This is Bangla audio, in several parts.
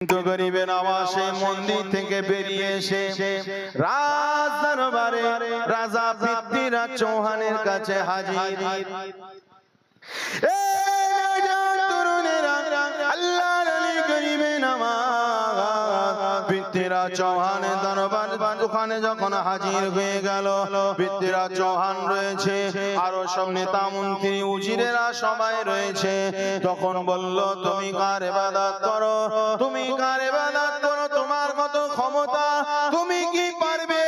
কিন্তু গরিবে নওয়াজ সেই মন্দির থেকে বেরিয়ে এসে রাজ দরবারে রাজা পৃথ্বীরাজ চৌহানের কাছে হাজির। পৃথ্বীরাজ চৌহানের দরবার ওখানে যখন হাজির হয়ে গেল, পৃথ্বীরাজ চৌহান রয়েছে, আরো সব নেতা মন্ত্রী উজিরেরা সবাই রয়েছে। তখন বলল, তুমি কার ইবাদত করো, তুমি কার ইবাদত করো, তোমার কত ক্ষমতা, তুমি কি পারবে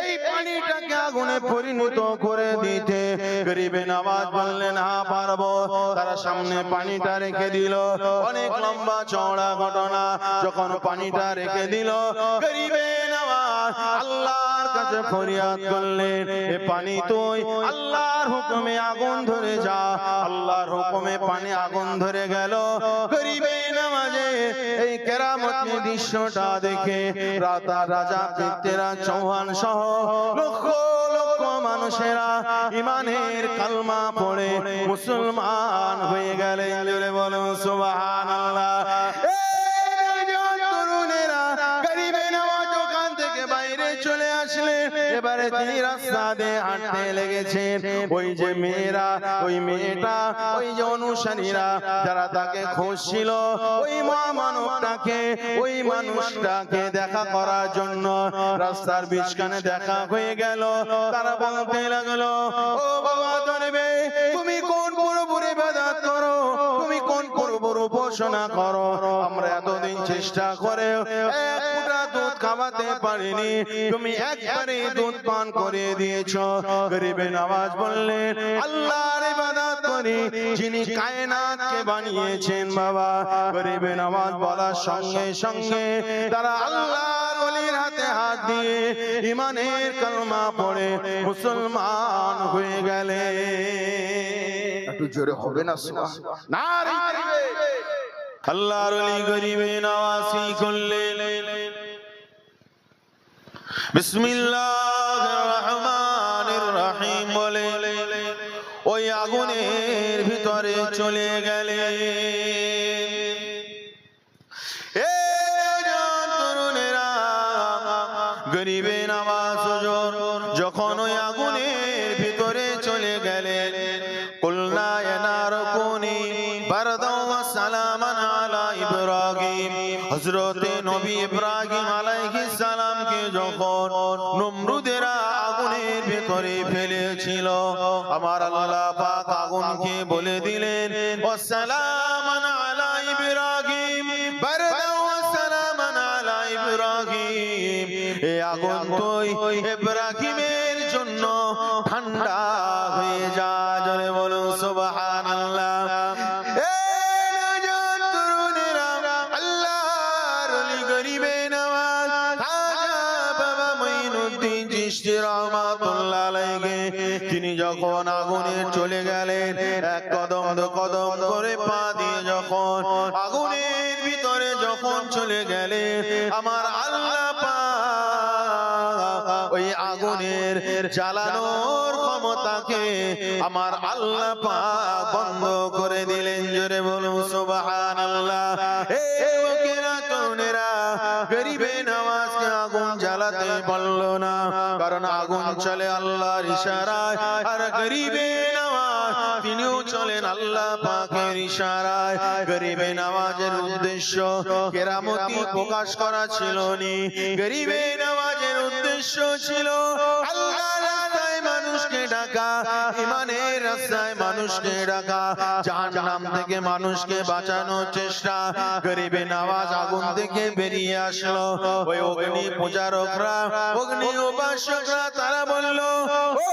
এই পানিটাকে আগুনে পরিণত করে দিতে? গরিবে নওয়াজ বললেন, হ্যাঁ পারবো। তারা সামনে পানিটা রেখে দিল। অনেক লম্বা চওড়া ঘটনা। যখন পানিটা রেখে দিল, গরিবে নওয়াজ আল্লাহর কাছে ফরিয়াদ করলেন, এ পানি তুই আল্লাহর হুকুমে আগুন ধরে যা। আল্লাহর হুকুমে পানি আগুন ধরে গেল। গরিবে নওয়াজে এই কেরামতি দৃশ্যটা দেখে রাজা পৃথ্বীরাজ চৌহান সহ লক্ষ লক্ষ মানুষেরা ইমানের কালমা পড়ে মুসলমান হয়ে গেলেন। জোরে বলো সুবহানাল্লাহ। চলে আসলেন, এবারে তিনি রাস্তা দিয়ে হাঁটতে লেগেছেন। ওই যে মেয়েরা, ওই মেয়েটা, ওই যে অনুসারীরা যারা তাকে খুঁজছিল, ওই মহামানবটাকে, ওই মানুষটাকে দেখা করার জন্য রাস্তার বিচখানে দেখা হয়ে গেল। তারা বলতে লাগলো, ও বাবা ধরবে, তুমি কোন প্রভুর ইবাদত করো, তুমি কোন প্রভুর উপাসনা করো? আমরা এতদিন চেষ্টা করে এক ফোঁটা দুধ খাওয়াতে পারিনি, তুমি একবারে দুধ পান করে দিয়েছো। গরিবে নওয়াজ বললেন, আল্লাহর ইবাদত করি যিনি কায়নাতকে বানিয়েছেন বাবা। গরিবে নওয়াজ বলার সঙ্গে সঙ্গে তারা আল্লাহর ওলির হাতে হাত দিয়ে ইমানের কালমা পড়ে মুসলমান হয়ে গেলে। একটু জোরে হবে না? আল্লাহর ওলি গরিবে নওয়াজি করলেন, বিসমিল্লাহির রহমানির রহিম বলে ওই আগুনের ভিতরে চলে গেলেন। গরিবে নওয়াজ যখন ওই আগুনের ভিতরে চলে গেলেন, কুলনা ইয়া নারু কুনি বারদাও ওয়া সালামান আলা ইব্রাহিম। হযরতে নবী ইব্রাহিম আলাইহিস সালামকে যখন নমরুদেরা আগুনের ভিতরে ফেলেছিল, আমার আল্লাহ পাক আগুনকে বলে দিলেন, ওয়া সালামান আলা ইব্রাহিম, বারদাও ওয়া সালামান আলা ইব্রাহিম। এই আগুন তুই ইব্রাহিমের জন্য ঠান্ডা হয়ে যা। জোরে বলো সুবহানাল্লাহ। তিনি যখন আগুনে চলে গেলেন, এক কদম দু কদম করে পা দিয়ে যখন আগুনের ভিতরে যখন চলে গেলেন, আমার আল্লাহ পাক ওই আগুনের জ্বালানোর ক্ষমতাকে আমার আল্লাহ পাক বন্ধ করে দিলেন। জোরে বলুন সুবহানাল্লাহ। এই লোকেরা তরুণেরা গরিবে নওয়াজকে আগুন জ্বালাতে পারল না, কারণ আগুন চলে আল্লাহর ইশারায়, আর গরিবে নওয়াজ তিনিও চলেন আল্লাহ পাকের ইশারায়। গরিবে নওয়াজের উদ্দেশ্য কেরামতি প্রকাশ করা ছিল না, গরিবে নওয়াজের উদ্দেশ্য ছিল আল্লাহর রাস্তায় মানুষকে ডাকা, ইমানের রাস্তায় মানুষকে ডাকা, জাহান্নাম থেকে মানুষকে বাঁচানোর চেষ্টা। গরিবে নওয়াজ আগুন থেকে বেরিয়ে আসলো। ওই অগ্নি পূজারকরা, অগ্নি উপাসকরা তারা বলল, ও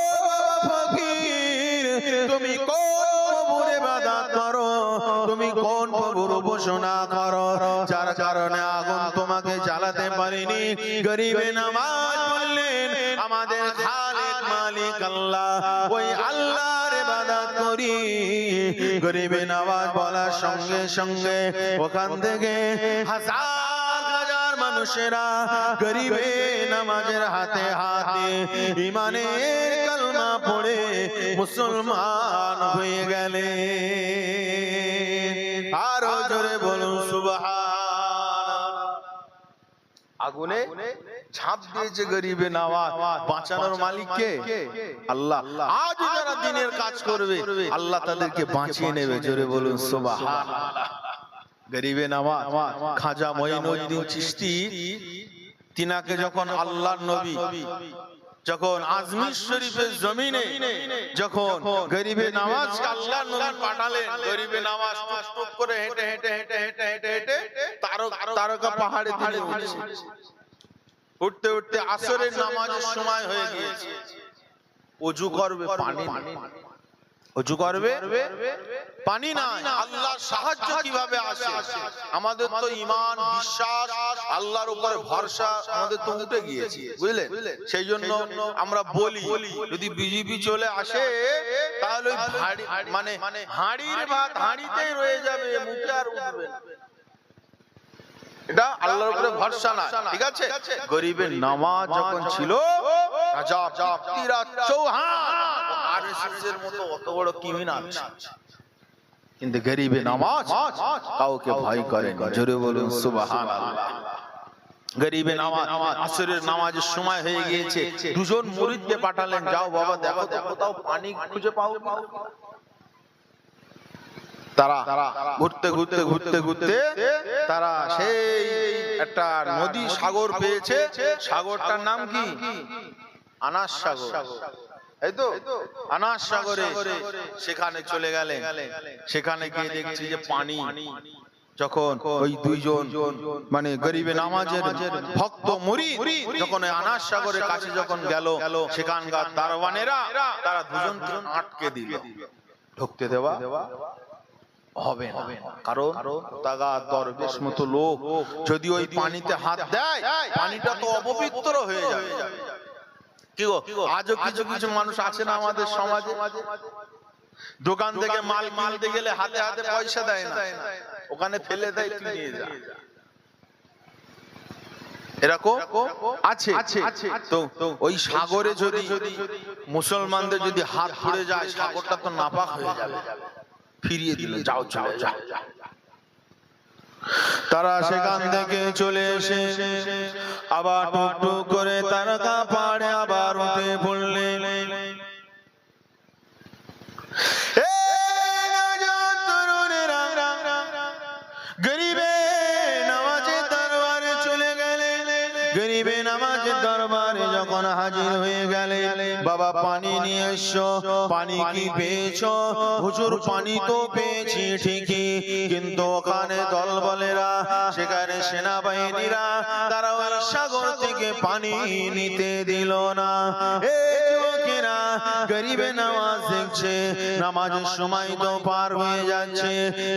ফকির, তুমি কোন প্রভুর ইবাদত করো, তুমি কোন প্রভুর উপাসনা করো, যার কারণে আগুন তোমাকে জ্বালাতে পারেনি? গরিবে নওয়াজ বললেন, আমাদের খালিক মালিক আল্লাহ, ওই আল্লাহর ইবাদত করি। গরিবে নওয়াজ বলার সঙ্গে সঙ্গে ওখান থেকে হাজার হাজার মানুষেরা গরিবে নওয়াজের হাতে হাতে ইমানের কালমা পড়ে মুসলমান হয়ে গেলেন। আরো জোরে বলুন সুবহানাল্লাহ। আগুনে ঝাঁপ দিয়েছে গরিবে নওয়াজ, বাঁচানোর মালিক কে? আল্লাহ। আজ যারা দিনের কাজ করবে আল্লাহ তাদেরকে বাঁচিয়ে নেবে, জোরে বলুন সুবহানাল্লাহ। গরিবে নওয়াজ খাজা মঈনুদ্দিন চিশতি, তিনাকে যখন আল্লাহর নবী যখন আজমির শরীফের জমিনে যখন গরিবে নওয়াজকে আল্লাহর নবী পাঠালেন, গরিবে নওয়াজ টুক টুক করে হেঁটে হেঁটে হেঁটে হেঁটে হেঁটে হেঁটে তারকা পাহাড়ে তিনি উঠছে। উঠতে উঠতে আসরের নামাজের সময় হয়ে গিয়েছে। ওযু করবে, পানি ওযু করবে, পানি নাই। আল্লাহর সাহায্য কিভাবে আসে? আমাদের তো ঈমান বিশ্বাস আল্লাহর উপরে ভরসা আমাদের তো উঠে গিয়েছে, বুঝলেন? সেই জন্য আমরা বলি যদি বিজেপি চলে আসে তাহলে মানে হাঁড়ির ভাত হাঁড়িতেই রয়ে যাবে, মুখে আর উঠবে না। এটা আল্লাহর উপরে ভরসা না, ঠিক আছে? গরিবের নামাজ যখন ছিল রাজা পৃথ্বীরাজ চৌহান আরএসএস এর মতো অত বড় ক্রিমিনাল, কিন্তু গরিবে নামাজ কাউকে ভয় করে না, জোরে বলুন সুবহানাল্লাহ। গরিবে নামাজ আসরের নামাজের সময় হয়ে গিয়েছে, দুজন মুরিদকে পাঠালেন, যাও বাবা দেখো তো কোথাও পানি খুঁজে পাও। তারা ঘুরতে ঘুরতে ঘুরতে ঘুরতে তারা সেই একটা নদী সাগর পেয়েছে। সাগরটার নাম কি? আনাস সাগর, এই তো আনাস সাগরে সেখানে চলে গেলেন। সেখানে গিয়ে দেখছি যে পানি, যখন ওই দুইজন মানে গরিবে নামাজের ভক্ত মুরিদ যখন আনাস সাগরের কাছে যখন গেল, সেখানকার দারওয়ানেরা তারা দুজন আটকে দিল, ঢুকতে দেওয়া হবে না। কারণ তাগা দরবেশ মতো লোক যদি ওই পানিতে হাত দেয় পানিটা তো অপবিত্র হয়ে যাবে। কি গো, আজও কিছু কিছু মানুষ আছে না আমাদের সমাজে, দোকান থেকে মাল কিনতে গেলে হাতে হাতে পয়সা দেয় না, ওখানে ফেলে দেয়, তুই নিয়ে যা। এরকম আছে। তো ওই সাগরে যদি মুসলমানদের যদি হাত পড়ে যায়, সাগরটা তো নাপাক হয়ে যাবে, ফিরিয়ে দিল, যাও চলে যাও। তারা সেখান থেকে চলে এসে আবার টুক টুক করে তারকা পাহাড়ে আবার উঠে পড়লেন। গরিবে নামাজের দরবারে চলে গেলেন। গরিবে নামাজের দরবারে যখন হাজির হয়ে গেলে, বাবা পানি নিয়ে এসো, পানি কি পেয়েছো? হুজুর পানি তো পেয়েছি ঠিকই, কিন্তু ওখানে দলবলেরা, সেখানে সেনাবাহিনীরা, তারা ওই সাগর থেকে পানি নিতে দিল না। গরিবে নামাজ দেখছে, নামাজের সময় তো পার হয়ে যাচ্ছে।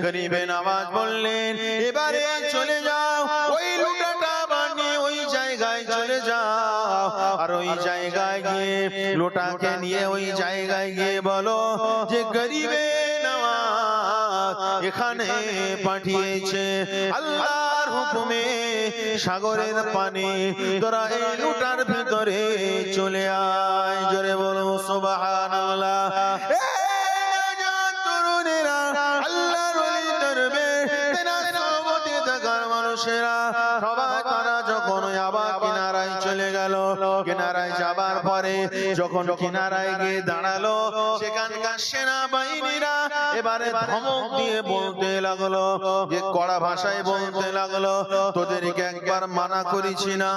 গরিবে নামাজ বললেন, এবারে চলে যাও, ওই লোটাটা বানিয়ে ওই জায়গায় চলে যাও, আর ওই জায়গায় গিয়ে লোটাকে নিয়ে ওই জায়গায় গিয়ে বলো যে গরিবে নামাজ এখানে পাঠিয়েছে আল্লাহর হুকুমে সাগরের পানি, তোরা এই লোটার ভিতরে চলে আয়, জোরে বলো সুবহানাল্লাহ। আল্লাহর ওলি দরবেশ তেনার সোহবতে থাকার মানুষেরা সবাই তারা যখন আবার কিনারায় চলে গেল, কিনারায় যাবার পরে যখন কিনারায় গিয়ে দাঁড়ালো, সেখানকার সেনাবাহিনীরা এবারে ধমক দিয়ে বলতে লাগলো, যে কড়া ভাষায় বলতে লাগলো, তোদেরকে একবার মানা করেছি না,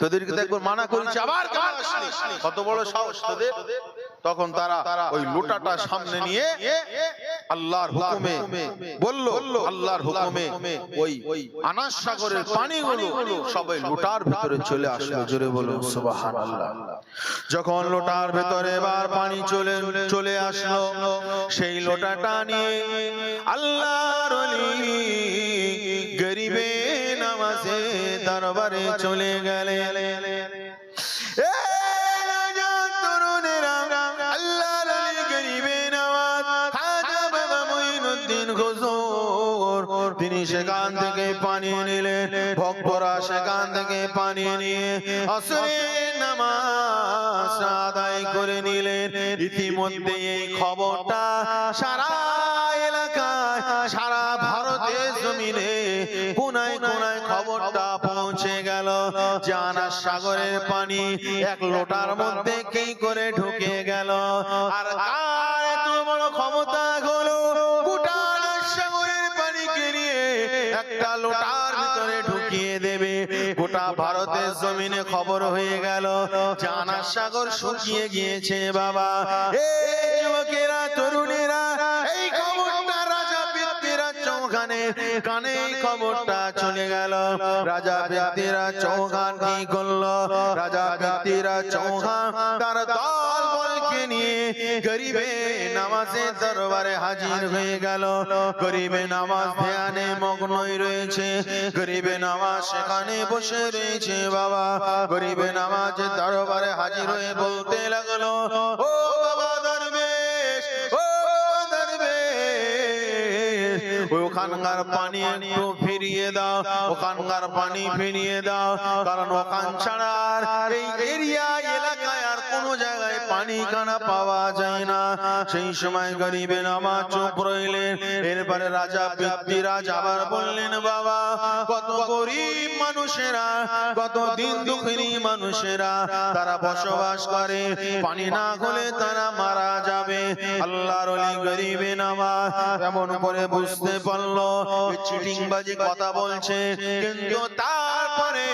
তোদেরকে একবার মানা করেছি, আবার কেন আসলি? কত বড় সাহস তোদের? তখন তারা ওই লোটাটা সামনে নিয়ে আল্লাহর হুকুমে বলল, আল্লাহর হুকুমে ওই আনাস সাগরের পানিগুলো সবাই লোটার ভিতরে চলে আসলো, জোরে বলো সুবহানাল্লাহ। যখন লোটার ভিতরে এবার পানি চলে আসলো, সেই লোটাটা নিয়ে আল্লাহর ওলি গরিবে নামাজে দরবারে চলে গেলেন। তিনি সেখান থেকে পানি নিলেন, ভক্তরা সেখান থেকে পানি নিয়ে আসরের নামাজ আদায় করে নিলেন। ইতিমধ্যে এই খবরটা সারা এলাকায়, সারা ভারতের জমিনে কোনায় কোনায় খবরটা পৌঁছে গেল যে আনাস সাগরের পানি এক লোটার মধ্যে কি করে ঢুকে গেল। আর কার এত বড় ক্ষমতা হলো গোটা আনাস সাগরের পানিকে নিয়ে একটা লোটার ভিতরে ঢুকিয়ে দেবে। গোটা ভারতের জমিনে খবর হয়ে গেল যে আনাস সাগর শুকিয়ে গিয়েছে। বাবা, এই যুবকেরা, তরুণেরা, এই খবরটা রাজা পৃথ্বীরাজ চৌহানের কানে খবরটা চলে গেল। রাজা পৃথ্বীরাজ চৌহান কি করলো? রাজা পৃথ্বীরাজ চৌহান তার দল বলকে নিয়ে গরিবে নামাজের দরবারে হাজির হয়ে গেল। গরিবে নামাজ ধ্যানে মগ্নই রয়েছে, গরিবে নামাজ সেখানে বসে রয়েছে। বাবা, গরিবে নামাজের দরবারে হাজির হয়ে বলতে লাগলো, ও বাবা দরবেশ, ও দরবেশ, ওখানকার পানি একটু ফিরিয়ে দাও, ওখানকার পানি ফিরিয়ে দাও, কারণ ওখান ছাড়া আর এই এরিয়া এলাকায় আর কোনো জায়গায় পানি কানা পাওয়া যায় না। সেই সময় গরিবে নামাজ চুপ রইলেন। এরপরে রাজা পৃথ্বীরাজ আবার বললেন, বাবা, কত গরিব মানুষেরা, কত দিন দুঃখিনী মানুষেরা তারা বসবাস করে, পানি না হলে তারা মারা যাবে। আল্লাহর ওলি গরিবে নামাজ এমন করে বুঝতে পারলো চিটিংবাজি কথা বলছে, কিন্তু তারপরে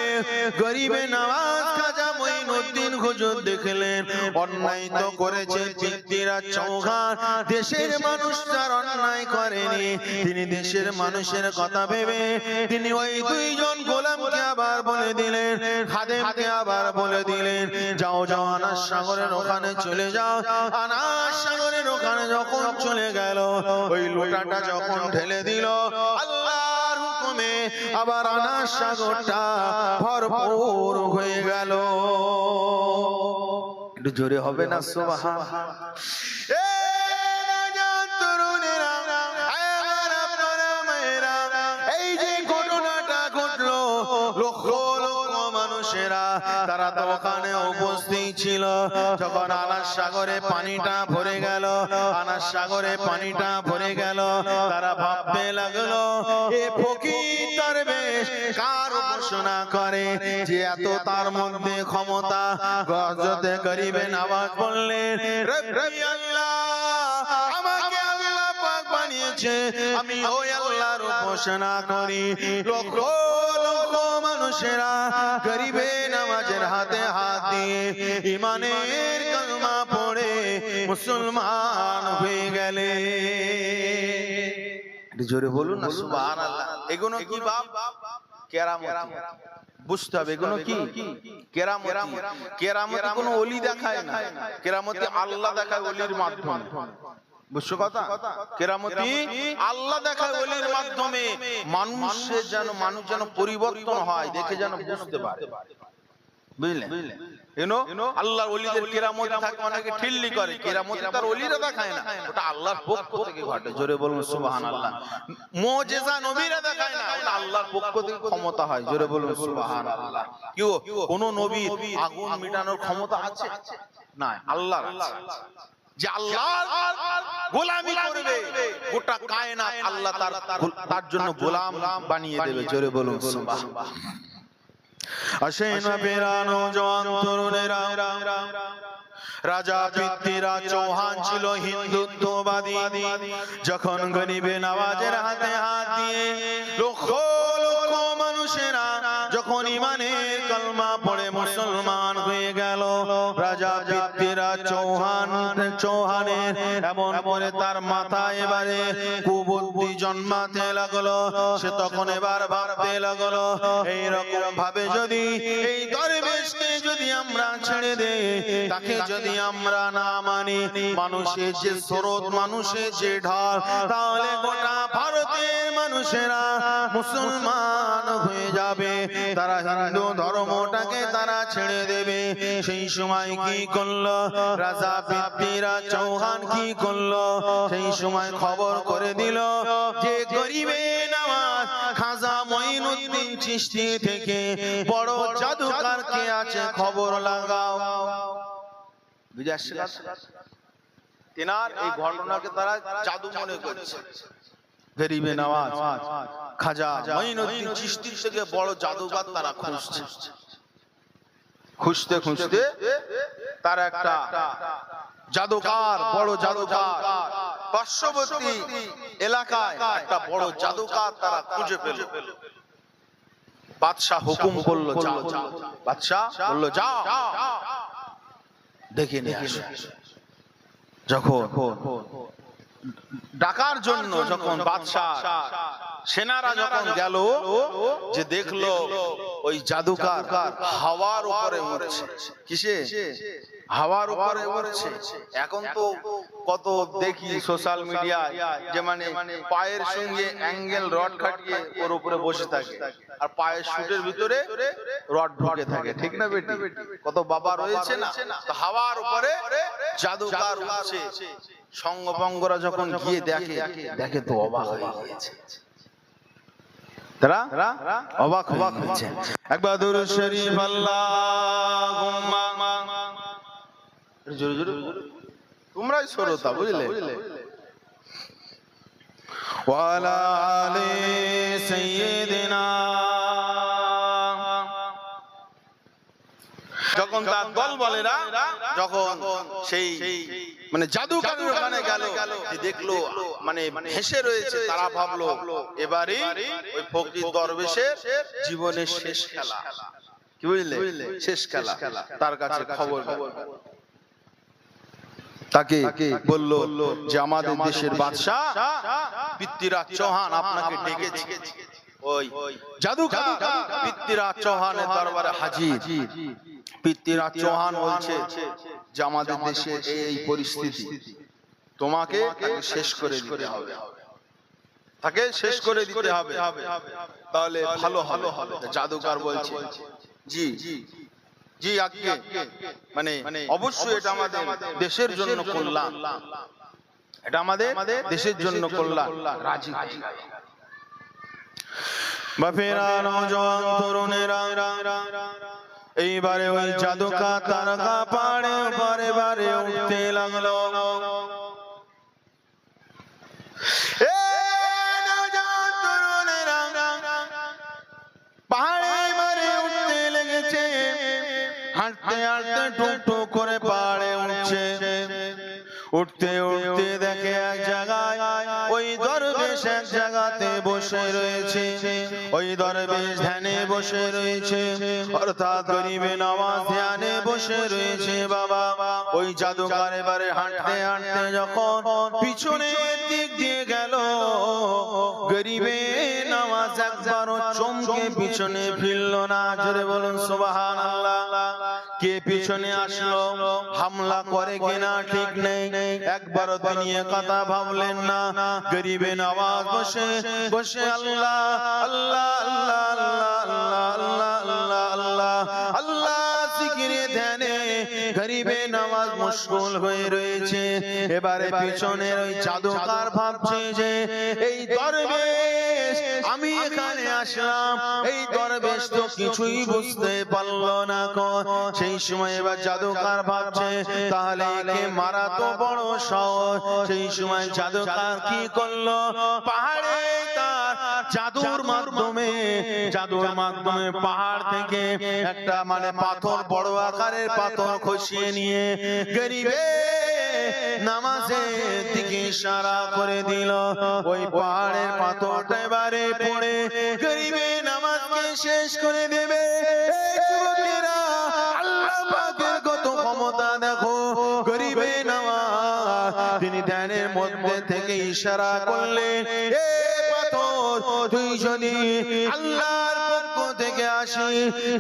গরিবে নামাজ খাজা মঈনুদ্দিন হুজুর দেখলেন অন্যায় তো করেছে পৃথ্বীরাজ চৌহান, দেশের মানুষ তার অন্যায় করেনি। তিনি দেশের মানুষের কথা ভেবে তিনি ওই দুইজন গোলামকে আবার বলে দিলেন, খাদেমকে আবার বলে দিলেন, যাও যাও আনাস সাগরের ওখানে চলে যাও। আনাস সাগরের ওখানে যখন চলে গেল, ওই লোটাটা যখন ঢেলে দিল, আল্লাহর হুকুমে আবার আনাস সাগরটা ভরপুর হয়ে গেল। একটু জোরে হবে না সুবহান? এই যে ঘটনাটা ঘটলো, লক্ষ লক্ষ মানুষেরা তারা তো ওখানে উপস্থিত ছিল। যখন আনাস সাগরে পানিটা ভরে গেল, আনাস সাগরে পানিটা ভরে গেল, তারা ভাবতে লাগলো, এ ফকির দরবেশ কার উপাসনা করে যে এত তার মধ্যে ক্ষমতা? হযরতে গরিবে নামাজ বললেন, রব্বি আল্লাহ, আমাকে আল্লাহ পাক বানিয়েছে, আমি ওই আল্লাহর উপাসনা করি। লক্ষ লক্ষ মানুষেরা গরিবে নামাজের হাতে হাত দিয়ে ঈমানের কালমা পড়ে মুসলমান হয়ে গেলে। জোরে বলুন না সুবহানাল্লাহ। এগুলো কি বাপ? কেরামতি। বুঝতে হবে এগুলো কি কেরামতি। কেরামতি কোনো ওলি দেখায় না, কেরামতি আল্লাহ দেখায় ওলির মাধ্যমে। বুঝছো কথা? কেরামতি আল্লাহ দেখায় ওলির মাধ্যমে, মানুষ যেন পরিবর্তন হয়, দেখে যেন বুঝতে পারে। বুঝলেন? আল্লাহর ওলিদের কেরামতি থাকে, অনেকে ঠিল্লি করে, কেরামতি তার ওলিরা দেখায় না, ওটা আল্লাহর পক্ষ থেকে ঘটে। জোরে বলুন সুবহানাল্লাহ। মুজিজা নবীরা দেখায় না, ওটা আল্লাহর পক্ষ থেকে ক্ষমতা হয়। জোরে বলুন সুবহানাল্লাহ। কি কোন নবী আগুন মিটানোর ক্ষমতা আছে? না, আল্লাহর আছে। যে আল্লাহর গোলামি করবে, গোটা কায়নাত আল্লাহ তার জন্য গোলাম বানিয়ে দেবে। জোরে বলুন সুবহানাল্লাহ। আসেন পেরানো জওয়ান তরুণেরা, রাজা পৃথ্বীরাজ চৌহান ছিল হিন্দুত্ববাদী। যখন গরিবে নওয়াজের হাতে হাত দিয়ে লক্ষ লক্ষ মানুষেরা যখন ঈমানের কালমা পড়ে মুসলমান হয়ে গেল, রাজা পৃথ্বীরাজ চৌহানের এমন করে তার মাথায় এবারে কুবুদ্ধি জন্মাতে লাগলো। সে তখন এবার ভাবতে লাগলো, এইরকম ভাবে যদি এই দরবেশকে যদি আমরা ছেড়ে দেই, তাকে যদি আমরা না মানি, মানুষের যে স্রোত, মানুষের যে ঢল, তাহলে গোটা ভারতের মানুষেরা মুসলমান হয়ে যাবে, তারা হিন্দু ধর্মটাকে তারা ছেড়ে দেবে। সেই সময় কি করলো রাজা পৃথ্বীরাজ চৌহান? কি করলো? সেই সময় খবর করে দিল যে গরিবে নওয়াজ খাজা মঈনুদ্দিন চিশতি থেকে বড় জাদুকর কে আছে, খবর লাগাও। তেনার এই ঘটনাকে তারা জাদু মনে করছে। গরিবে নওয়াজ খাজা মঈনুদ্দিন চিশতির থেকে বড় জাদুকর তারা খুঁজছে। খুঁজতে খুঁজতে তারা একটা জাদুকর, বড় জাদুকর, পার্শ্ববর্তী এলাকায় একটা বড় জাদুকর তারা খুঁজে পেল। বাদশাহ হুকুম করলো যাও। বাদশাহ বলল যাও দেখে নিয়ে আসো। যখন ডাকার জন্য যখন বাদশাহ সেনারা যখন গেল, যে দেখলো ওই জাদুকর হাওয়ার উপরে উড়ছে। কিসে? হাওয়ার উপরে উড়ছে। এখন তো কত দেখি সোশ্যাল মিডিয়ায় যে মানে পায়ের সঙ্গে অ্যাঙ্গেল রড খাটিয়ে ওর উপরে বসে থাকে, আর পায়ের শুটের ভিতরে রড ঢুকে থাকে, ঠিক না বেটি? কত বাবা রয়েছে না? তো হাওয়ার উপরে জাদুকর উড়ছে। সঙ্গভঙ্গরা যখন গিয়ে দেখে তো অবাক হয়ে গেছে। তারা অবাক হয়েছে। একবার দুরূদ শরীফ আল্লাহুম্মা, জোরে জোরে তোমরাই শ্রোতা, বুঝলে? ওয়া আলা আলি সাইয়্যিদিনা। যখন তার দল বলেরা যখন সেই মানে জাদুকরের ওখানে গেল, দেখলো মানে ভেসে রয়েছে, তারা ভাবলো এবারে ওই ফকির দরবেশের জীবনের শেষ খেলা। কি বুঝলে? শেষ খেলা। তার কাছে খবর তাকে বলল যে আমাদের দেশের বাদশাহ পৃথ্বীরাজ চৌহান আপনাকে ডেকেছে। ওই জাদুকর পৃথ্বীরাজ চৌহানের দরবারে হাজির। পৃথ্বীরাজ চৌহান বলছে যে আমাদের দেশের এই পরিস্থিতি, তোমাকে শেষ করে দিতে হবে, তাকে শেষ করে দিতে হবে, তাহলে ভালো হবে। জাদুকর বলছে জি জি আজ্ঞে, মানে অবশ্যই এটা আমাদের দেশের জন্য কল্যাণ, এটা আমাদের দেশের জন্য কল্যাণ। রাজি বাপেরা, নওজোয়ান তরুণেরা এইবারে ওই জাদুকর তারকা পাড়ে বারে বারে উঠতে লাগলো। পাহাড়ে বারে উঠতে লেগেছে, হাঁটতে হাঁটতে টুক টুক করে পাহাড়ে উঠছে। উঠতে উঠতে দেখে এক জায়গায় ওই দরবেশ এক জায়গাতে বসে রয়েছে। ওই দরবেশ ধ্যানে বসে রয়েছে, অর্থাৎ গরিবে নওয়াজ ধ্যানে বসে রয়েছে। বাবা ওই জাদুকর এবারে হাঁটতে হাঁটতে যখন পিছনের দিক দিয়ে গেল, গরিবে নওয়াজ একবারও চমকে পিছনে ফিরল না। জোরে বলুন সুবহানাল্লাহ। কে পিছনে আসলো, হামলা করে কিনা ঠিক নেই, একবারও তিনি কথা ভাবলেন না। গরিবে নওয়াজ বসে বসে আল্লাহ আল্লাহ আল্লাহ আল্লাহ আল্লাহ আল্লাহ আল্লাহ আল্লাহ জিকিরে ধ্যানে গরিবে নওয়াজ মশগুল হয়ে রয়েছে। এবারে পিছনের ওই জাদুকর ভাবছে যে এই দরবেশ, আমি এখানে আসলাম, এই দরবেশ তো কিছুই বুঝতে পারলো না। সেই সময় এবার জাদুকর ভাবছে তাহলে একে মারা তো বড় সহজ। সেই সময় জাদুকর কি করলো, পাহাড়ে তার জাদুর মাধ্যমে পাহাড় থেকে একটা মানে পাথর, বড় আকারের পাথর খসিয়ে নিয়ে গরিবে নামাজের দিকে ইশারা করে দিল। ওই পাহাড়ের পাথরটা এবারে পড়ে গরিবে নামাজকে শেষ করে দেবে। যুবকেরা, আল্লাহ পাকের কত ক্ষমতা দেখো। গরিবে নামাজ তিনি ধ্যানের মধ্যে থেকে ইশারা করলেন, এ পাথর তুই যদি আল্লাহর পক্ষ থেকে আসি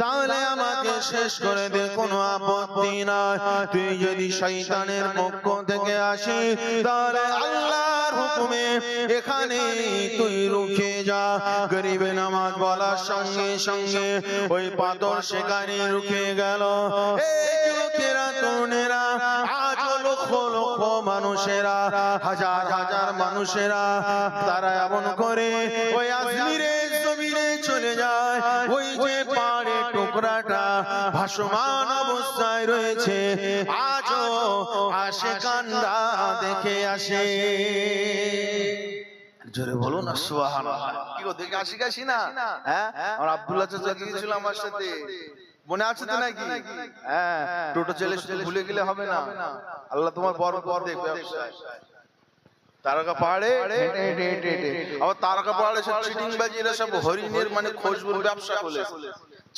তাহলে আমাকে শেষ করে দে, কোনো আপত্তি নাই। তুই যদি শয়তানের পক্ষ থেকে আসি তাহলে আল্লাহর হুকুমে এখানে তুই রুখে যা। গরিবে নামাজ বলার সঙ্গে সঙ্গে ওই পাথর সেখানে রুখে গেল। এই যুবকেরা, তরুণেরা, আজ লক্ষ লক্ষ মানুষেরা, হাজার হাজার মানুষেরা তারা এমন করে ওই আজমিরের জমিনে চলে যায়। ওই যে পাহাড়ের টুকরাটা ভাসমান অবস্থায় রয়েছে, আজও আশিকানরা দেখে আসে। জোরে বলুন না সুবহানাল্লাহ। কি গো দেখে আসি কাশি না? হ্যাঁ, আমার আব্দুল্লাহ চাচা গিয়েছিল আমার সাথে, মনে আছে তো নাকি? হ্যাঁ, টোটো চলে শুধু ভুলে গেলে হবে না, আল্লাহ তোমার বরকত দেবে ব্যবসায়। তারকা পাহাড়ে হেঁটে হেঁটে হেঁটে আবার তারকা পাহাড়ে সব চিটিং বাজিরা সব হরিণের মানে খুশবুর ব্যবসা করলে,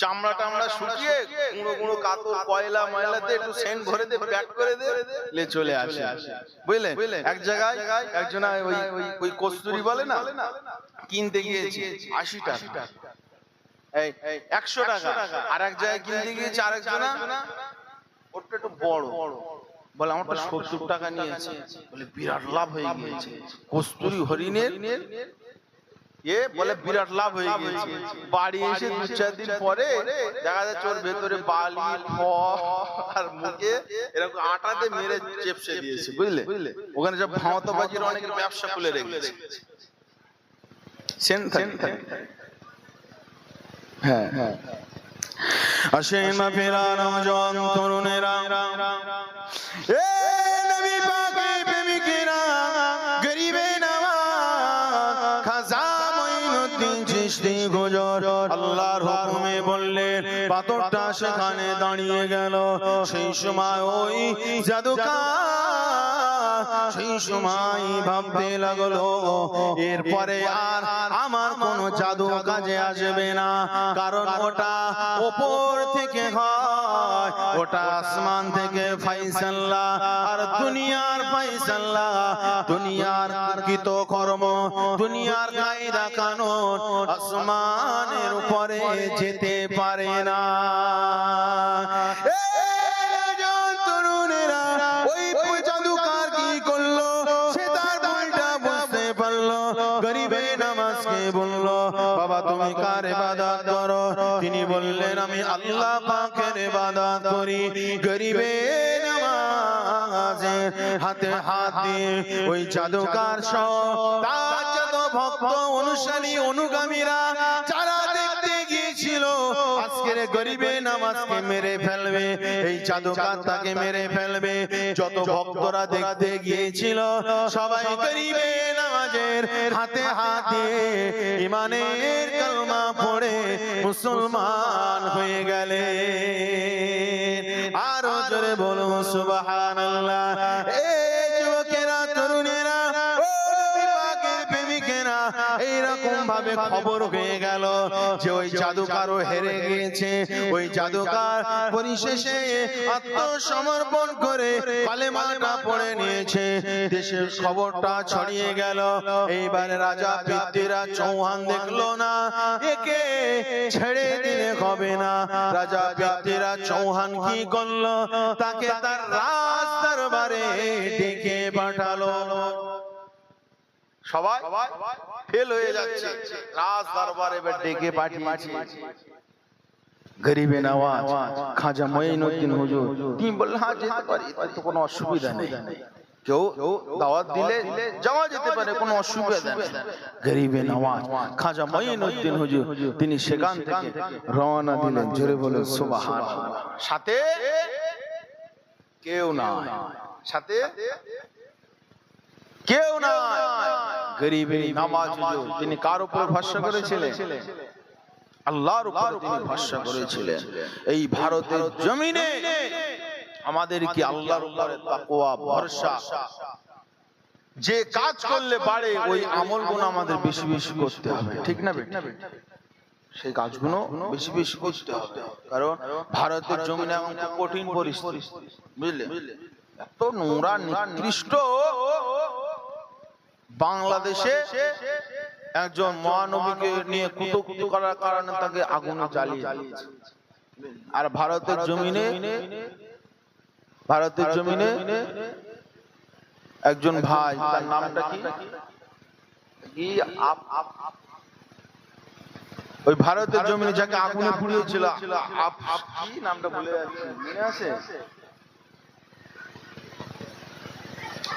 চামড়া টামড়া শুকিয়ে গুঁড়ো গুঁড়ো কাতর কয়লা ময়লাতে একটু সেন্ট ভরে দে, প্যাক করে দে, লে চলে আসে। বুঝলে এক জায়গায় একজনা ওই কস্তুরি বলে না, কিনতে গিয়েছে 80 টাকা, এই 100 টাকা। আর এক জায়গায় কিনতে গিয়েছে আরেকজনা, ওটা একটু বড়, বলে আমারটা 70 টাকা নিয়েছে। বলে বিরাট লাভ হয়ে গিয়েছে, কস্তুরি হরিণের বলে বিরাট লাভ হয়ে গিয়েছে। বাড়ি এসে 2-4 দিন পরে দেখা যাচ্ছে ওর ভেতরে বালি আর মুখে এরকম আটাতে মেরে চেপসে দিয়েছে। বুঝলে ওখানে সব ভাঁওতাবাজির অনেক ব্যবসা খুলে রেখেছে। হ্যাঁ হ্যাঁ, আসেন না ফেরানো জন তরুণেরা, এ নবী পাকের প্রেমিকেরা, গরিবে নওয়াজ খাজা মঈনুদ্দিন চিশতি হুজুর আল্লাহর হুকুমে বললেন, পাথরটা সেখানে দাঁড়িয়ে গেল। সেই সময় ওই জাদুকার সেই সময় ভাবতে লাগলো, এরপরে আর আমার কোনো জাদু কাজে আসবে না, কারণ ওটা উপর থেকে হয়, ওটা আসমান থেকে ফাইসাল্লাহ, আর দুনিয়ার ফাইসাল্লাহ, দুনিয়ার কৃত কর্ম, দুনিয়ার কায়দা কানুন আসমানের উপরে যেতে পারে না। ওই জাদুকার কি করলো, সে তার ভুলটা বুঝতে পারলো। গরিবে নামাজকে বললো, বাবা তুমি কার ইবাদত করো? তিনি বললেন আমি আল্লাহ পাকের ইবাদত করি। গরিবে নামাজের হাতে হাত দিয়ে ওই জাদুকার সহ তার যত ভক্ত অনুসারী অনুগামীরা যারা দেখতে গিয়েছিল আজকের গরিবে নামাজকে মেরে ফেলবে, এই জাদুকার তাকে মেরে ফেলবে, যত ভক্তরা দেখতে গিয়েছিল সবাই গরিবে নামাজের হাতে হাত দিয়ে ইমানের কালমা পড়ে মুসলমান হয়ে গেলেন। আরো জোরে বলুন সুবহানাল্লাহ। এই যুবকেরা তরুণেরা, ও নবী পাকের প্রেমিকেরা, এইরকম ভাবে খবর হয়ে গেল যে ওই জাদুকারও হেরে গিয়েছে। ওই জাদুকার পরিশেষে আত্মসমর্পণ করে কালেমাটা পড়ে নিয়েছে। দেশের খবরটা ছড়িয়ে গেল। এইবারে রাজা পৃথ্বীরাজ চৌহান দেখলো না একে ছেড়ে দিলে হবে না। রাজা পৃথ্বীরাজ চৌহান কি করলো, তাকে তার রাজ দরবারে ডেকে পাঠালো। সবাই ফেল হয়ে যাচ্ছে, রাজ দরবারে ডেকে পাঠিয়েছে গরিবে নওয়াজ খাজা মঈনুদ্দিন হুজুর। তিনি বললেন হ্যাঁ যেতে পারি, তো কোনো অসুবিধা নেই, কেউ দাওয়াত দিলে যাওয়া যেতে পারে, কোনো অসুবিধা নেই। গরিবে নওয়াজ খাজা মঈনুদ্দিন হুজুর তিনি সেখান থেকে রওনা দিলেন। জোরে বলে সুবহানাল্লাহ। সাথে কেউ না, সাথে কেউ না। গরিবে নওয়াজ হুজুর তিনি কার উপর ভরসা করেছিলেন? আল্লাহর উপর তিনি ভরসা করেছিলেন। এই ভারতের জমিনে আমাদের কি আল্লাহর উপরে তাকওয়া ভরসা, যে কাজ করলে বাড়ে ওই আমলগুলো আমাদের বেশি বেশি করতে হবে, ঠিক না বেটা? সেই কাজগুলো বেশি বেশি করতে হবে, কারণ ভারতের জমিনে এখন খুব কঠিন পরিস্থিতি, বুঝলে? এত নোংরা নিকৃষ্ট। বাংলাদেশে একজন মহানবীকে নিয়ে কুটুক্তি করার কারণে তাকে আগুনে জ্বালিয়ে দিয়েছে। আর ভারতের জমিনে একজন ভাই, তার নামটা কি, ওই ভারতের জমিনে যাকে আগুনে পুড়িয়েছিল, কি নামটা ভুলে যাচ্ছি, মনে আছে?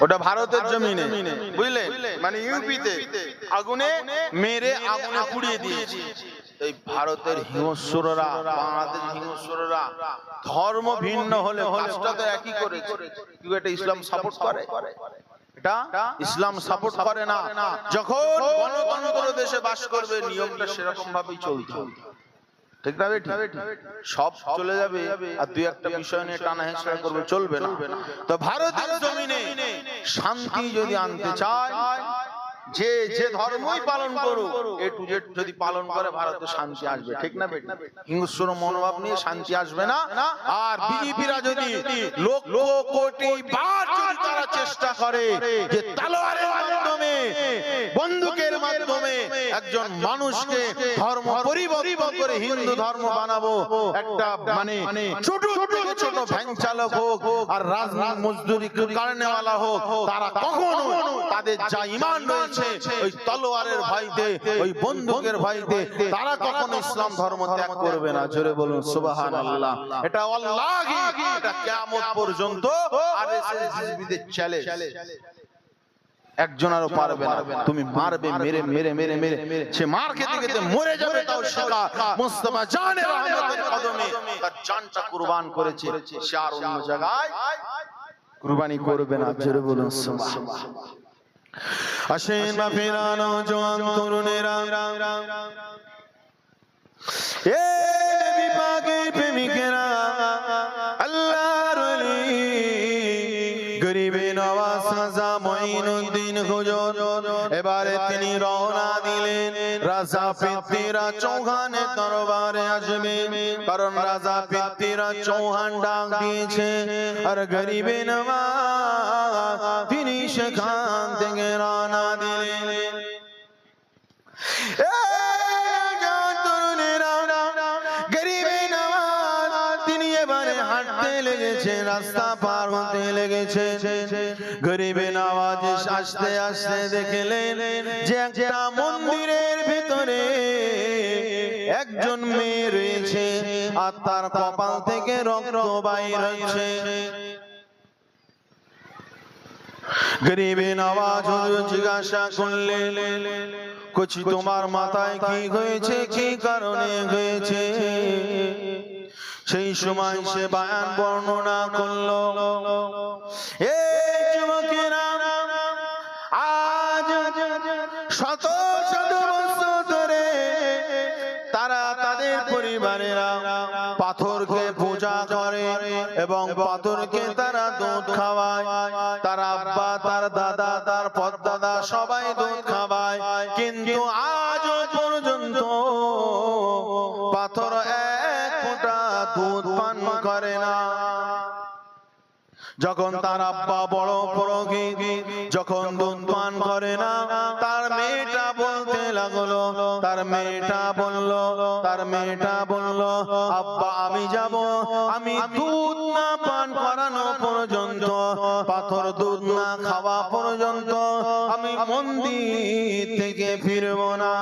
ওটা ভারতের জমিনে, বুঝলে, মানে ইউপিতে আগুনে মেরে আগুনে পুড়িয়ে দিয়েছে। এই ভারতের হিংস্ররা, বাংলাদেশ হিংস্ররা ধর্ম ভিন্ন হলে কাজটা তো একই করে, কিন্তু এটা ইসলাম সাপোর্ট করে? এটা ইসলাম সাপোর্ট করে না। যখন গণতন্ত্র দেশে বাস করবে নিয়মটা সেরকম ভাবেই চলতে হবে, ঠিক না বেটি? সব চলে যাবে আর দুই একটা বিষয় নিয়ে টানা হেঁচড়া করবে, চলবে না। তো ভারতের জমিনে শান্তি যদি আনতে চায়, যে যে ধর্মই পালন করুক, এ টু জেড যদি পালন করে, ভারতে শান্তি আসবে, ঠিক না বেটি? হিংস্র মনোভাব নিয়ে শান্তি আসবে না। আর বিজেপিরা যদি লক্ষ কোটি বার যদি তারা চেষ্টা করে যে তালোয়ারের মাধ্যমে, বন্দুকের মাধ্যমে একজন মানুষকে ধর্ম পরিবর্তন করে হিন্দু ধর্ম বানাবো, একটা মানে ছোট ছোট ভ্যান চালক হোক আর রাজনীতি মজদুরি কারণেওয়ালা হোক, তারা কখনো তাদের যা ঈমান রয়েছে ওই তলোয়ারের ভয়তে, ওই বন্দুকের ভয়তে, তারা কখনো ইসলাম ধর্ম ত্যাগ করবে না। জোরে বলুন সুবহানাল্লাহ। এটা ওয়াল্লাহি, এটা কিয়ামত পর্যন্ত আরএসএস জিবিদের চ্যালেঞ্জ। একজন আরো পারবে না। তুমি মারবে, মেরে মেরে মেরে মেরে সে মার খেতে খেতে মরে যাবে, তাও শেখা মুস্তাফা জানে রহমতের কদমে তার জানটা কুরবান করেছে, সে আর অন্য জায়গায় কুরবানি করবে না। জোরে বলুন সুবহানাল্লাহ। আসেন বা ফেরানো জওয়ান তরুণেরা, এ বিপাকে প্রেমিকেরা, আল্লাহর ওলি গরিবে নওয়াজ রাজা মঈনুদ্দিন হুজুর এবারে তিনি রওনা দিলেন। রাজা পিতৃরা চৌহানের দরবারে আসবে, কারণ রাজা পিতৃরা চৌহান ডাক দিয়েছে। আর গরিবে নওয়াজ তিনি সেখান থেকে রওনা দিলেন। রাস্তা পার হতে লেগেছে। গরিবে নওয়াজ আস্তে আস্তে দেখলেন যে একটা মন্দিরের ভিতরে একজন মেয়ে রয়েছে আর তার কপাল থেকে রক্ত বাইর হচ্ছে। গরিবে নওয়াজ জিজ্ঞাসা করলেন, কচি তোমার মাথায় কি হয়েছে, কি কারণে হয়েছে? সেই সময় সে বায়ান বর্ণনা করলো। এই যুবকেরা, আজ শত শত বছর ধরে তারা তাদের পরিবারেরা পাথরকে পূজা করে এবং পাথরকে তারা দুধ খাওয়ায়। তার আব্বা, তার দাদা, তার পরদাদা সবাই দুধ খাওয়ায়, কিন্তু আজও পর্যন্ত পাথর এক ফোঁটা দুধ পান করে না। যখন তার আব্বা বড় পুরোহিত, যখন দুধ পান করে না, তার মেয়েটা বলতে লাগলো, তার মেয়েটা বলল, আব্বা আমি যাব, আমি দুধ না পান করানো পর্যন্ত, পাথর দুধ না খাওয়া পর্যন্ত আমি মন্দির থেকে ফিরব না।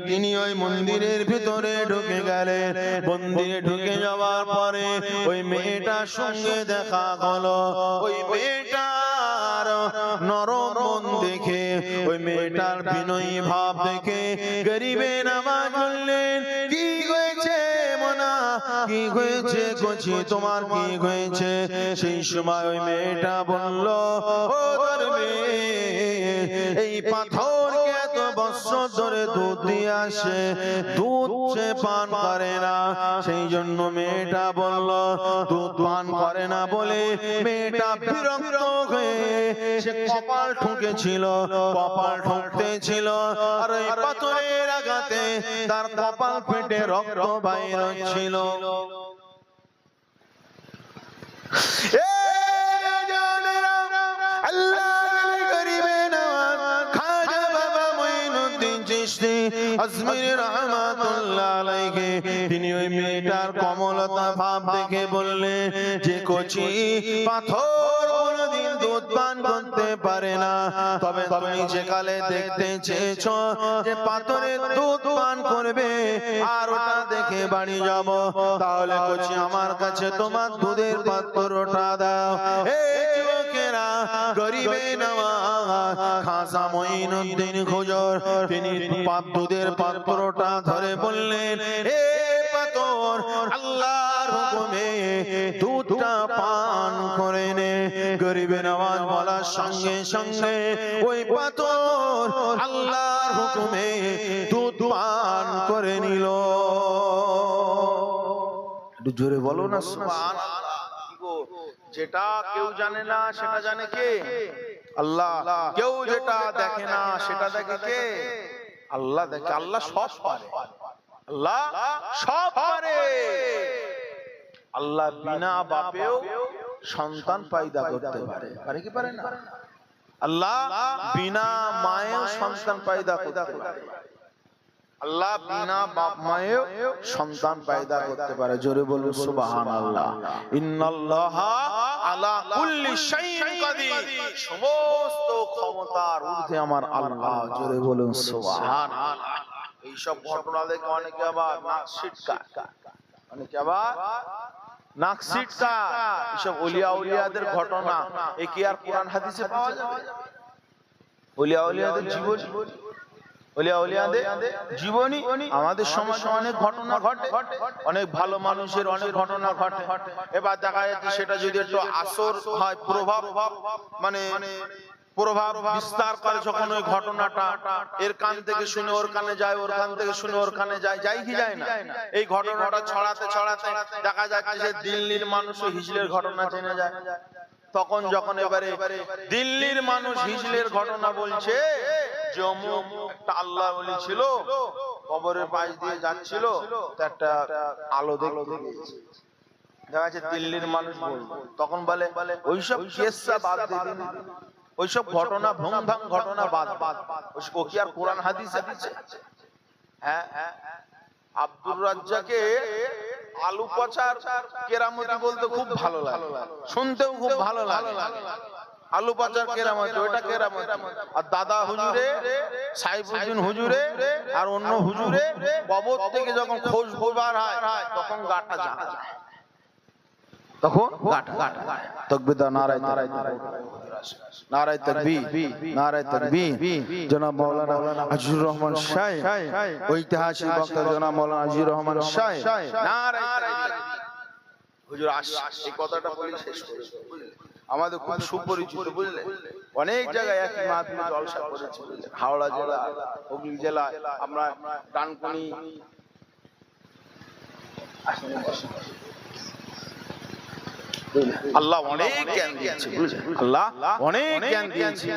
তিনি ওই মন্দিরের ভিতরে ঢুকে গেলেন। মন্দিরে ঢুকে যাওয়ার পরে ওই মেয়েটার সঙ্গে দেখা হলো। ওই মেয়েটার নরম মন দেখে, ওই মেয়েটার বিনয়ী ভাব দেখে গরিবে নওয়াজ বললেন, কি হয়েছে মোনা, কি হয়েছে কচি, তোমার কি হয়েছে? সেই সময় ওই মেয়েটা বলল, ও গরিবে, এই পাথরকে এত বছর ধরে দুধ দিয়ে আসে, দুধ সে পান করে না। সেই জন্য মেয়েটা বলল, দুধ পান করে না বলে মেয়েটা বিরক্ত হয়ে সে কপাল ঠুকেছিল, কপাল ঠুকতেছিল, আর ওই পাথরের আঘাতে তার কপাল ফেটে রক্ত বাইর হচ্ছিল। তিনি ওই মেয়েটার কমলতা ভাব দেখে বললেন যে কচি, পাথর কোনদিন দুধ পান করতে পারে না, তবে তুমি যেকালে দেখতে চেয়েছ যে পাথরের দুধ পান করবে আর ওটা দেখে বাড়ি যাব, তাহলে কচি আমার কাছে তোমার দুধের পাত্রটা দাও। এই যুবকেরা, গরিবে নওয়াজ খাজা মঈনুদ্দিন হুজুর তিনি দুধের পাত্রটা ধরে বললেন, এ পাথর, আল্লাহর হুকুমে দুধটা পান করে নে। গরিবে নওয়াজ বলার সঙ্গে সঙ্গে ওই পাথর আল্লাহর হুকুমে দুধ পান করে নিল। একটু জোরে বলো না সুবহানাল্লাহ। যেটা কেউ জানে না সেটা জানে কে? আল্লাহ। কেউ যেটা দেখে না সেটা দেখে কে? আল্লাহ দেখে। আল্লাহ সব পারে, আল্লাহ সব পারে। আল্লাহ বিনা বাপেও সন্তান পয়দা করতে পারে, পারে কি পারে না? আল্লাহ বিনা মায়েও সন্তান পয়দা করতে পারে। আল্লাহ বিনা বাপ মায়েও সন্তান পয়দা করতে পারে। জোরে বলুন সুবহানাল্লাহ। ইন্নাল্লাহা আলা কুল্লি শাইইন কাদির। সমস্ত ক্ষমতার ঊর্ধ্বে আমার আল্লাহ। জোরে বলুন সুবহানাল্লাহ। এই সব ঘটনা দেখে অনেকে আবার নাক ছিটকায়, অনেকে আবার নাক ছিটকায়। এসব ওলিয়া উলিয়াদের ঘটনা এ কি আর কোরআন হাদিসে পাওয়া যাবে? ওলিয়া উলিয়াদের জীবনী, ওলিয়া উলিয়াদের জীবনী আমাদের সমাজে অনেক ঘটনা ঘটে, অনেক ভালো মানুষের অনেক ঘটনা ঘটে। এবার দেখা যাচ্ছে সেটা যদি একটু আসর হয়, প্রভাব মানে প্রভাব বিস্তার করে যখন ওই ঘটনাটা এর কান থেকে শুনে ওর কানে যায়, ওর কান থেকে শুনে ওর কানে যায়, যায় কি যায় না? এই ঘটনাটা ছড়াতে ছড়াতে দেখা যাচ্ছে যে দিল্লির মানুষও হিজলের ঘটনা জেনে যায়। তখন যখন এবারে দিল্লির মানুষ হিজলের ঘটনা বলছে, যে অমুক একটা আল্লাহ ওলি ছিল, কবরের পাশ দিয়ে যাচ্ছিল, একটা আলো দেখতে পেয়েছে। দেখা যাচ্ছে দিল্লির মানুষ বলবে, তখন বলে ওইসব কেসটা বাদ দিন, ওইসব ঘটনা ভুমভাং ঘটনা বাদ বাদ, ও কি আর কোরআন হাদিসে আছে? হ্যাঁ, আব্দুর রাজ্জাকে আলু পচার কেরামতি বলতে খুব ভালো লাগে, শুনতেও খুব ভালো লাগে। আলু পচার কেরামতি, ওটা কেরামতি। আর দাদা হুজুরে, সাইফুদ্দিন হুজুরে আর অন্য হুজুরে কবর থেকে যখন খোঁজ খবর হয় তখন গাটা জানা যায়, তখন গাটা তাকবীর দাও, নারায়ে নারায়ে নারায়ে তাকবীর, নারায়ে তাকবীর। জনাব মাওলানা আজিজুর রহমান শাহ, ঐতিহাসিক বক্তা জনাব মাওলানা আজিজুর রহমান শাহ, নারায়ে তাকবীর। হুজুর এই কথাটা বলি শেষ করে, আমাদের খুব সুপরিচিত, বুঝলে, অনেক জায়গায় একই মাহফিলে জলসা করেছে, হাওড়া জেলা, হুগলি জেলা, আমরা ডানকুনি। আল্লাহ অনেক জ্ঞান দিয়েছে, আল্লাহ অনেক জ্ঞান দিয়েছে,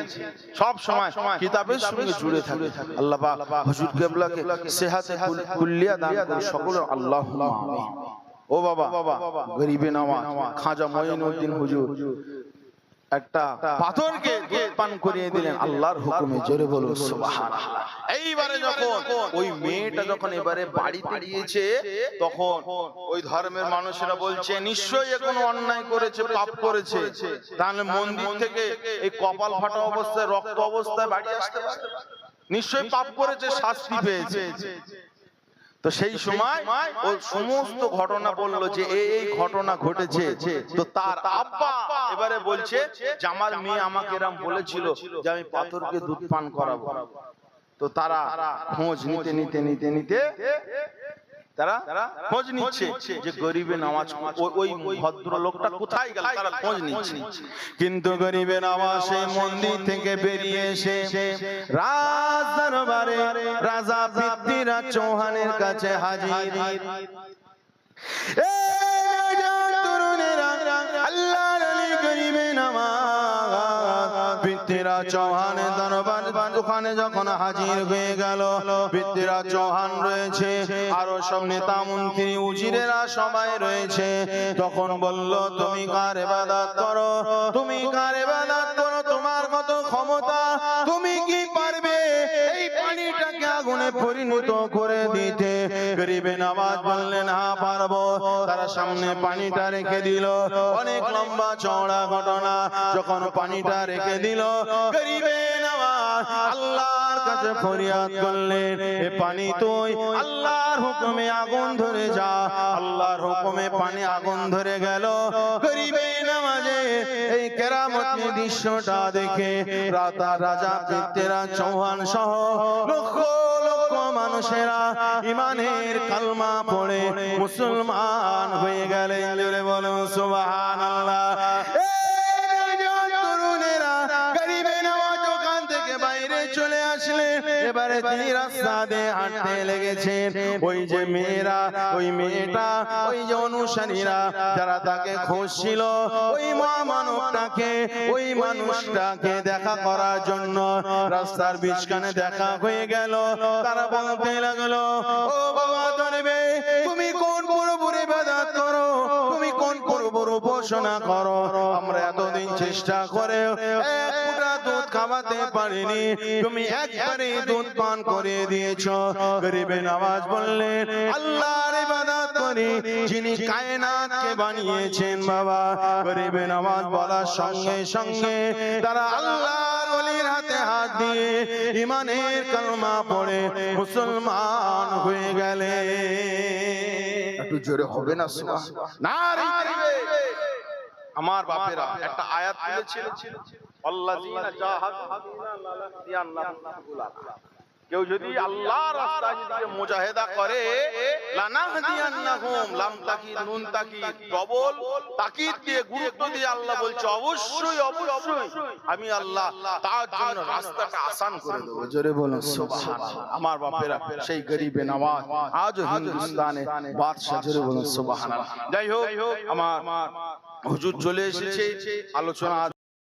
সব সময় কিতাবের সঙ্গে জুড়ে থাকে। আল্লাহ পাক হুজুর কিবলাকে সেহাতে কুল্লিয়া দান করুন সকলের, আল্লাহুম্মা আমিন। ও বাবা, গরিবে নওয়াজ খাজা মঈনুদ্দিন হুজুর একটা পাথরকে দুধ পান করিয়ে দিলেন আল্লাহর হুকুমে। জোরে বলুন সুবহানাল্লাহ। এইবারে যখন ওই মেয়েটা যখন এবারে বাড়িতে গিয়েছে, তখন ওই ধর্মের মানুষেরা বলছে নিশ্চয়ই এখন অন্যায় করেছে, পাপ করেছে, তাহলে মন্দির থেকে এই কপাল ফাটা অবস্থায়, রক্ত অবস্থায় বাড়ি আসতে পারে, নিশ্চয়ই পাপ করেছে, শাস্তি পেয়েছে। তো সেই সময় ও সমস্ত ঘটনা বলল যে এই ঘটনা ঘটেছে। তো তার আব্বা এবারে বলছে যে আমার মেয়ে আমাকে এরকম বলেছিল যে আমি পাথরকে দুধ পান করাবো। তো তারা খোঁজ নিতে নিতে নিতে নিতে তারা খোঁজ নিচ্ছে যে গরিবে নওয়াজ, ওই ভদ্র লোকটা কোথায় গেল, তারা খোঁজ নিচ্ছে। কিন্তু গরিবে নওয়াজ সেই মন্দির থেকে বেরিয়ে এসে রাজ দরবারে রাজা পৃথ্বীরাজ চৌহানের কাছে হাজির। আল্লাহর ওলি গরিবে নওয়াজ পৃথ্বীরাজ চৌহানের দরবার ওখানে যখন হাজির হয়ে গেল, পৃথ্বীরাজ চৌহান রয়েছে, আরো সব নেতা মন্ত্রী উজিরেরা সবাই রয়েছে। তখন বলল তুমি কার ইবাদত করো, তুমি কার ইবাদত করো, তোমার কত ক্ষমতা, তুমি কি পারবে এই পানিটাকে আগুনে পরিণত করে দিতে? গরিবে নওয়াজ বললেন হ্যাঁ পারবো। তারা সামনে পানিটা রেখে দিল, অনেক লম্বা চওড়া ঘটনা। যখন পানিটা রেখে দিল, গরিবে নওয়াজ আল্লাহর কাছে ফরিয়াদ করলেন, এ পানি তুই আল্লাহর হুকুমে আগুন ধরে যা। আল্লাহর হুকুমে পানি আগুন ধরে গেল। গরিবে নামাজে এই কেরামতি দৃশ্যটা দেখে রাজা পিত্তেরা চৌহান সহ লক্ষ লক্ষ মানুষেরা ইমানের কালমা পড়ে মুসলমান হয়ে গেলেন। জোরে বলো সুবহানাল্লাহ। চলে আসলেন, এবারে তিনি রাস্তা দিয়ে হাঁটতে লেগেছেন। ওই যে মেয়েরা, ওই মেয়েটা, ওই যে অনুসারীরা যারা তাকে খুঁজছিল, ওই মহামানবটাকে, ওই মানুষটাকে দেখা করার জন্য রাস্তার বিচখানে দেখা হয়ে গেল। তারা বলতে লাগলো, ও বাবা ধরবে, তুমি কোন প্রভুর ইবাদত করো, তুমি কোন প্রভুর উপাসনা করো? আমরা এতদিন চেষ্টা করে এক ফোঁটা দুধ খাওয়াতে পারিনি, তুমি একবারে দুধ পান করে দিয়েছো। গরিবে নওয়াজ বললেন, আল্লাহর ইবাদত করি যিনি কায়নাতকে বানিয়েছেন বাবা। গরিবে নওয়াজ বলার সঙ্গে সঙ্গে তারা আল্লাহর ওলির হাতে হাত দিয়ে ইমানের কালমা পড়ে মুসলমান হয়ে গেলে। একটু জোরে হবে না সুবহানাল্লাহ? নারে তাকবীর। আমার বাপেরা একটা আয়াত তুলেছিল, আল্লাযীনা জাহাদু ফিনা লানাহদিয়ান্নাহুম। কেউ যদি আল্লাহর রাস্তায় যদি মুজাহিদা করে, লানাহদিয়ান্নাহুম, লাম তাকিদ নুন তাকিদ ডবল তাকিদ দিয়ে গুরুত্ব দিয়ে আল্লাহ বলছে অবশ্যই অবশ্যই আমি আল্লাহ তার জন্য রাস্তাটা আসান করে দেব। জোরে বলুন সুবহানাল্লাহ। আমার বাপেরা সেই গরিবে নওয়াজ আজও হিন্দুস্তানে বাদশা। জোরে বলুন সুবহানাল্লাহ। যাই হোক, আমার হুজুর চলে এসেছে, আলোচনা